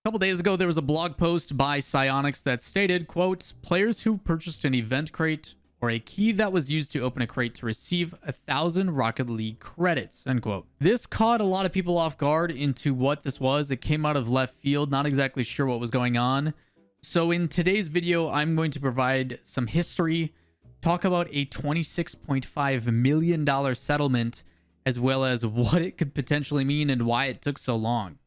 couple days ago, there was a blog post by Psyonix that stated, quote, players who purchased an event crate or a key that was used to open a crate to receive 1,000 Rocket League credits, end quote. This caught a lot of people off guard into what this was. It came out of left field, not exactly sure what was going on. So in today's video, I'm going to provide some history, talk about a $26.5 million settlement, as well as what it could potentially mean and why it took so long.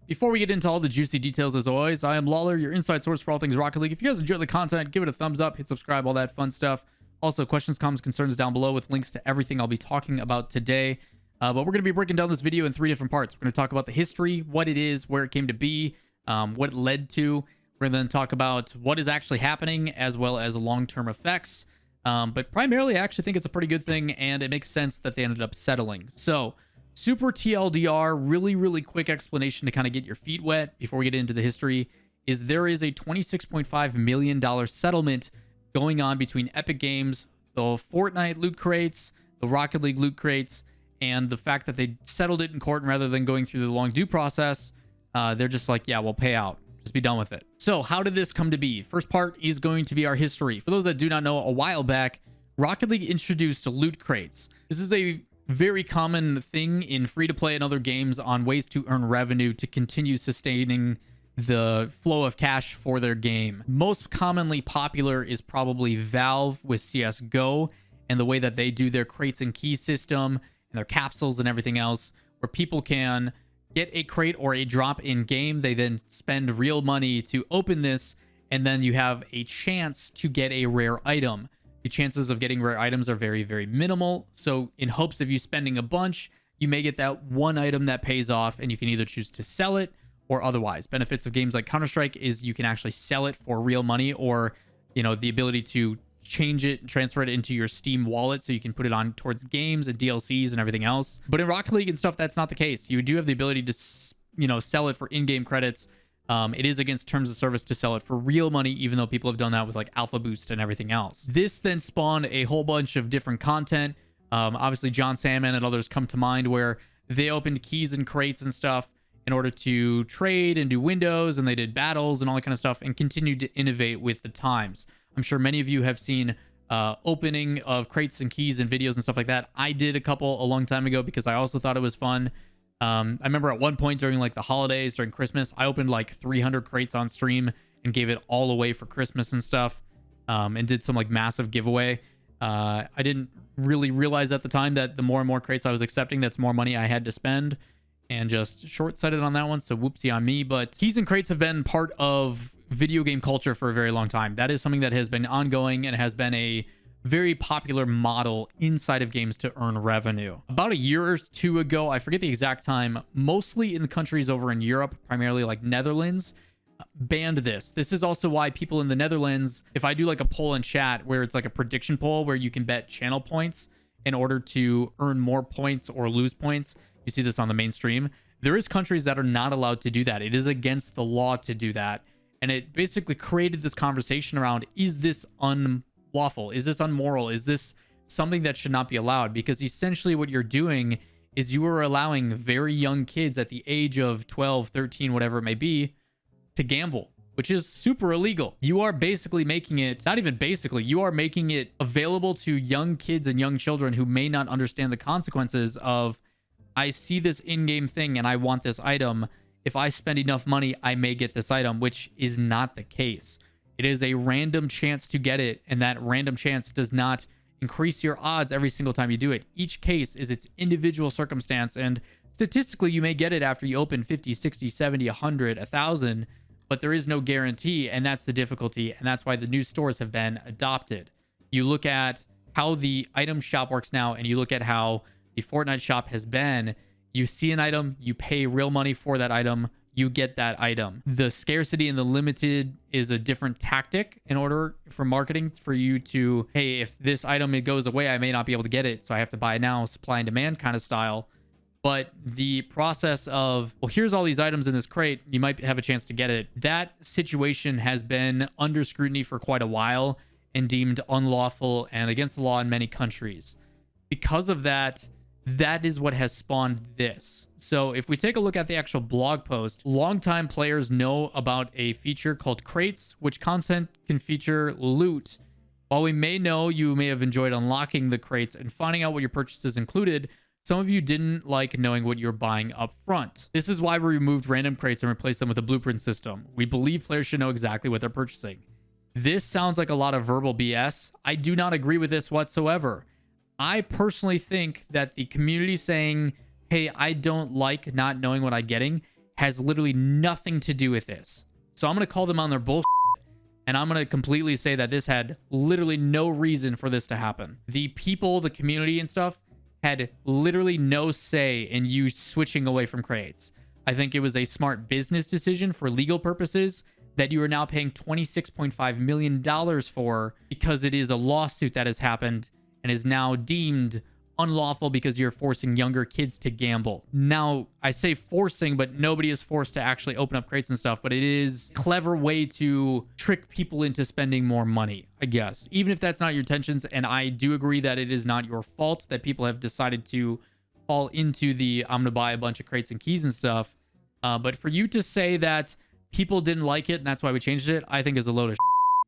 Before we get into all the juicy details, as always, I am Lawler, your inside source for all things Rocket League. If you guys enjoy the content, give it a thumbs up, hit subscribe, all that fun stuff. Also, questions, comments, concerns down below with links to everything I'll be talking about today. But we're going to be breaking down this video in 3 different parts. We're going to talk about the history, what it is, where it came to be, what it led to. We're going to then talk about what is actually happening, as well as long-term effects. But primarily, I actually think it's a pretty good thing, and it makes sense that they ended up settling. So, super TLDR, really quick explanation to kind of get your feet wet before we get into the history, is there is a $26.5 million settlement going on between Epic Games, the Fortnite loot crates, the Rocket League loot crates, and the fact that they settled it in court, and rather than going through the long due process, they're just like, yeah, we'll pay out. Just be done with it. So how did this come to be? First part is going to be our history. For those that do not know, a while back, Rocket League introduced loot crates. This is a very common thing in free-to-play and other games on ways to earn revenue to continue sustaining the flow of cash for their game. Most commonly popular is probably Valve with CSGO and the way that they do their crates and keys system and their capsules and everything else, where people can get a crate or a drop in game. They then spend real money to open this, and then you have a chance to get a rare item. The chances of getting rare items are very minimal. So in hopes of you spending a bunch, you may get that one item that pays off, and you can either choose to sell it or otherwise. Benefits of games like Counter-Strike is you can actually sell it for real money, or, you know, the ability to change it and transfer it into your Steam wallet so you can put it on towards games and DLCs and everything else. But in Rocket League and stuff, that's not the case. You do have the ability to, you know, sell it for in-game credits. It is against terms of service to sell it for real money, even though people have done that with like Alpha Boost and everything else. This then spawned a whole bunch of different content. Obviously, John Salmon and others come to mind where they opened keys and crates and stuff in order to trade and do windows, and they did battles and all that kind of stuff, and continued to innovate with the times. I'm sure many of you have seen opening of crates and keys and videos and stuff like that. I did a couple a long time ago because I also thought it was fun. I remember at one point during like the holidays, during Christmas, I opened like 300 crates on stream and gave it all away for Christmas and stuff, and did some like massive giveaway. I didn't really realize at the time that the more and more crates I was accepting, that's more money I had to spend, and just short-sighted on that one. So whoopsie on me. But keys and crates have been part of video game culture for a very long time. That is something that has been ongoing and has been a very popular model inside of games to earn revenue. About a year or two ago, I forget the exact time, mostly in the countries over in Europe, primarily like Netherlands, banned this. This is also why people in the Netherlands, if I do like a poll in chat where it's like a prediction poll where you can bet channel points in order to earn more points or lose points, you see this on the mainstream, there is countries that are not allowed to do that. It is against the law to do that. And it basically created this conversation around, is this unlawful? Is this unmoral? Is this something that should not be allowed? Because essentially what you're doing is you are allowing very young kids at the age of 12, 13, whatever it may be, to gamble, which is super illegal. You are basically making it, not even basically, you are making it available to young kids and young children who may not understand the consequences of, I see this in-game thing and I want this item. If I spend enough money, I may get this item, which is not the case. It is a random chance to get it, and that random chance does not increase your odds every single time you do it. Each case is its individual circumstance, and statistically, you may get it after you open 50, 60, 70, 100, 1,000, but there is no guarantee, and that's the difficulty, and that's why the new stores have been adopted. You look at how the item shop works now, and you look at how the Fortnite shop has been. You see an item, you pay real money for that item, you get that item. The scarcity and the limited is a different tactic in order for marketing for you to, hey, if this item it goes away, I may not be able to get it, so I have to buy it now, supply and demand kind of style. But the process of, well, here's all these items in this crate, you might have a chance to get it. That situation has been under scrutiny for quite a while, and deemed unlawful and against the law in many countries. Because of that, that is what has spawned this. So if we take a look at the actual blog post, longtime players know about a feature called crates, which content can feature loot. While we may know you may have enjoyed unlocking the crates and finding out what your purchases included, some of you didn't like knowing what you're buying up front. This is why we removed random crates and replaced them with a blueprint system. We believe players should know exactly what they're purchasing. This sounds like a lot of verbal BS. I do not agree with this whatsoever. I personally think that the community saying, hey, I don't like not knowing what I'm getting, has literally nothing to do with this. So I'm going to call them on their bullshit, and I'm going to completely say that this had literally no reason for this to happen. The people, the community and stuff, had literally no say in you switching away from crates. I think it was a smart business decision for legal purposes that you are now paying $26.5 million for, because it is a lawsuit that has happened and is now deemed unlawful because you're forcing younger kids to gamble. Now, I say forcing, but nobody is forced to actually open up crates and stuff, but it is a clever way to trick people into spending more money, I guess. Even if that's not your intentions, and I do agree that it is not your fault that people have decided to fall into the I'm gonna buy a bunch of crates and keys and stuff. But for you to say that people didn't like it and that's why we changed it, I think is a load of shit.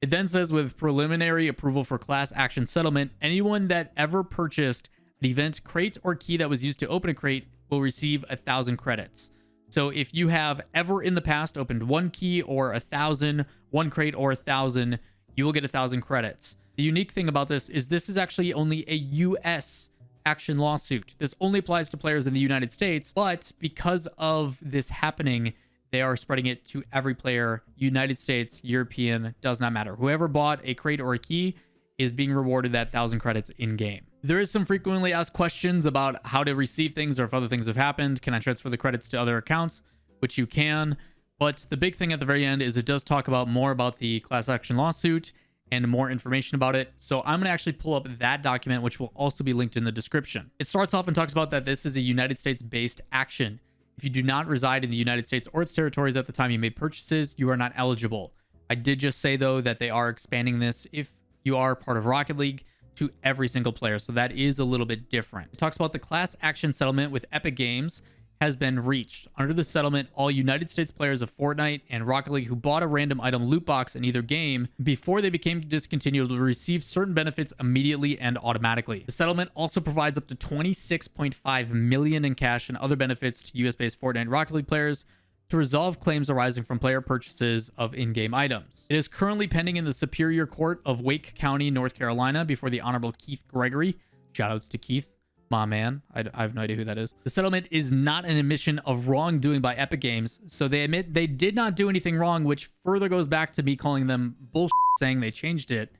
It then says, with preliminary approval for class action settlement, anyone that ever purchased an event crate or key that was used to open a crate will receive 1,000 credits. So if you have ever in the past opened one key or 1,000, one crate or 1,000, you will get 1,000 credits. The unique thing about this is actually only a US action lawsuit. This only applies to players in the United States, but because of this happening, they are spreading it to every player, United States, European, does not matter. Whoever bought a crate or a key is being rewarded that 1,000 credits in game. There is some frequently asked questions about how to receive things or if other things have happened. Can I transfer the credits to other accounts? Which you can. But the big thing at the very end is it does talk about more about the class action lawsuit and more information about it. So I'm going to actually pull up that document, which will also be linked in the description. It starts off and talks about that this is a United States-based action. If you do not reside in the United States or its territories at the time you made purchases, you are not eligible. I did just say, though, that they are expanding this, if you are part of Rocket League, to every single player. So that is a little bit different. It talks about the class action settlement with Epic Games has been reached. Under the settlement, all United States players of Fortnite and Rocket League who bought a random item loot box in either game before they became discontinued will receive certain benefits immediately and automatically. The settlement also provides up to $26.5 million in cash and other benefits to US-based Fortnite and Rocket League players to resolve claims arising from player purchases of in-game items. It is currently pending in the Superior Court of Wake County, North Carolina, before the Honorable Keith Gregory. Shoutouts to Keith. My man. I have no idea who that is. The settlement is not an admission of wrongdoing by Epic Games, so they admit they did not do anything wrong, which further goes back to me calling them bullshit, saying they changed it.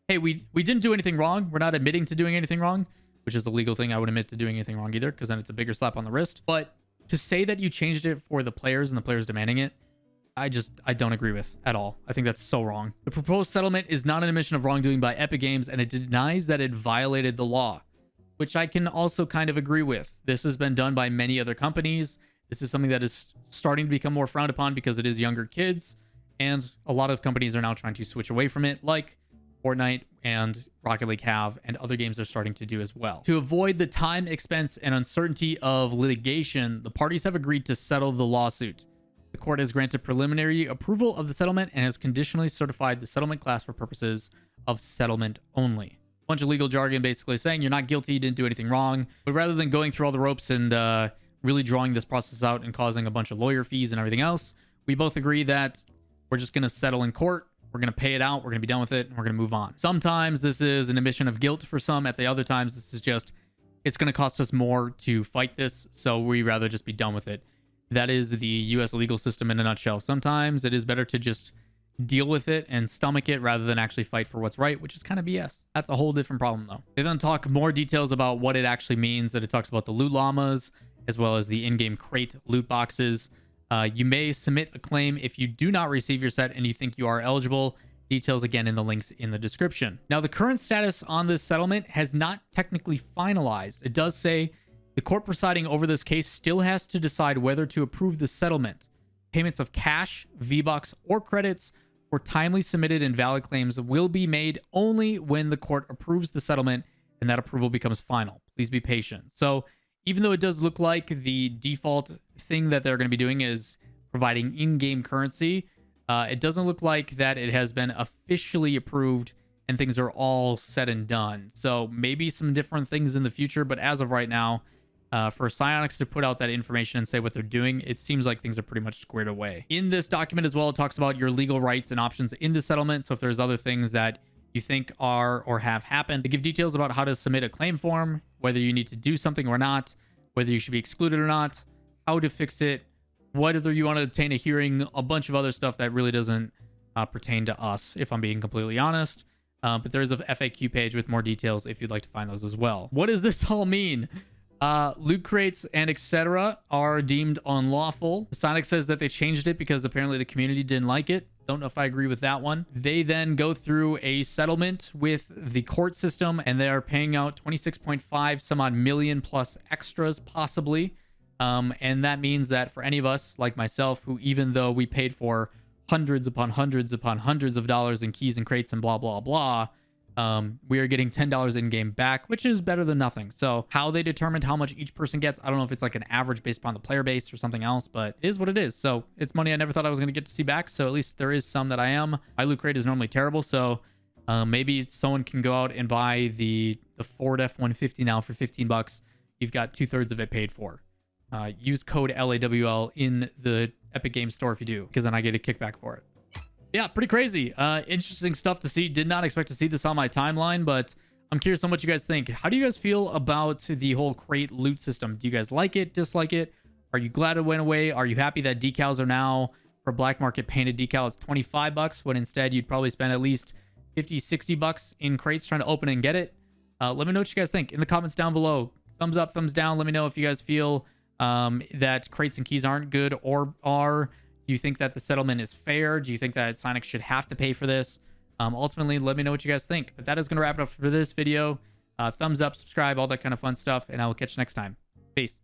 Hey, we didn't do anything wrong. We're not admitting to doing anything wrong, which is a legal thing. I wouldn't admit to doing anything wrong either, because then it's a bigger slap on the wrist. But to say that you changed it for the players and the players demanding it, I don't agree with at all. I think that's so wrong. The proposed settlement is not an admission of wrongdoing by Epic Games, and it denies that it violated the law, which I can also kind of agree with. This has been done by many other companies. This is something that is starting to become more frowned upon because it is younger kids, and a lot of companies are now trying to switch away from it, like Fortnite and Rocket League have, and other games are starting to do as well. To avoid the time, expense, and uncertainty of litigation, the parties have agreed to settle the lawsuit. The court has granted preliminary approval of the settlement and has conditionally certified the settlement class for purposes of settlement only. Bunch of legal jargon basically saying you're not guilty, you didn't do anything wrong. But rather than going through all the ropes and really drawing this process out and causing a bunch of lawyer fees and everything else, we both agree that we're just going to settle in court. We're going to pay it out. We're going to be done with it. And we're going to move on. Sometimes this is an admission of guilt for some. At the other times, this is just, it's going to cost us more to fight this. So we rather just be done with it. That is the US legal system in a nutshell. Sometimes it is better to just deal with it and stomach it rather than actually fight for what's right, which is kind of BS. That's a whole different problem, though. They then talk more details about what it actually means. That it talks about the loot llamas as well as the in-game crate loot boxes. You may submit a claim if you do not receive your set and you think you are eligible. Details again in the links in the description. Now, the current status on this settlement has not technically finalized. It does say the court presiding over this case still has to decide whether to approve the settlement. Payments of cash, V-Bucks, or credits for timely submitted and valid claims will be made only when the court approves the settlement and that approval becomes final. Please be patient. So even though it does look like the default thing that they're going to be doing is providing in-game currency, it doesn't look like that it has been officially approved and things are all said and done. So maybe some different things in the future, but as of right now, for Psyonix to put out that information and say what they're doing, it seems like things are pretty much squared away. In this document as well, it talks about your legal rights and options in the settlement. So if there's other things that you think are or have happened, they give details about how to submit a claim form, whether you need to do something or not, whether you should be excluded or not, how to fix it, whether you want to obtain a hearing, a bunch of other stuff that really doesn't pertain to us, if I'm being completely honest. But there is a FAQ page with more details if you'd like to find those as well. What does this all mean? Loot crates and etc. are deemed unlawful. Psyonix says that they changed it because apparently the community didn't like it. Don't know if I agree with that one. They then go through a settlement with the court system and they are paying out 26.5 some odd million plus extras possibly. And that means that for any of us like myself, who even though we paid for hundreds upon hundreds upon hundreds of dollars in keys and crates and blah, blah, blah, we are getting $10 in game back, which is better than nothing. So how they determined how much each person gets, I don't know if it's like an average based upon the player base or something else, but it is what it is. So it's money I never thought I was going to get to see back. So at least there is some that I am. My loot crate is normally terrible. So maybe someone can go out and buy the Ford F-150 now for 15 bucks. You've got 2/3 of it paid for. Use code LAWL in the Epic Games Store if you do, because then I get a kickback for it. Yeah, pretty crazy. Interesting stuff to see. Did not expect to see this on my timeline, but I'm curious on what you guys think. How do you guys feel about the whole crate loot system? Do you guys like it, dislike it? Are you glad it went away? Are you happy that decals are now, for black market painted decal, it's 25 bucks, when instead you'd probably spend at least 50, 60 bucks in crates trying to open and get it? Let me know what you guys think in the comments down below. Thumbs up, thumbs down. Let me know if you guys feel that crates and keys aren't good or are. Do you think that the settlement is fair? Do you think that Psyonix should have to pay for this? Ultimately, let me know what you guys think. But that is going to wrap it up for this video. Thumbs up, subscribe, all that kind of fun stuff, and I will catch you next time. Peace.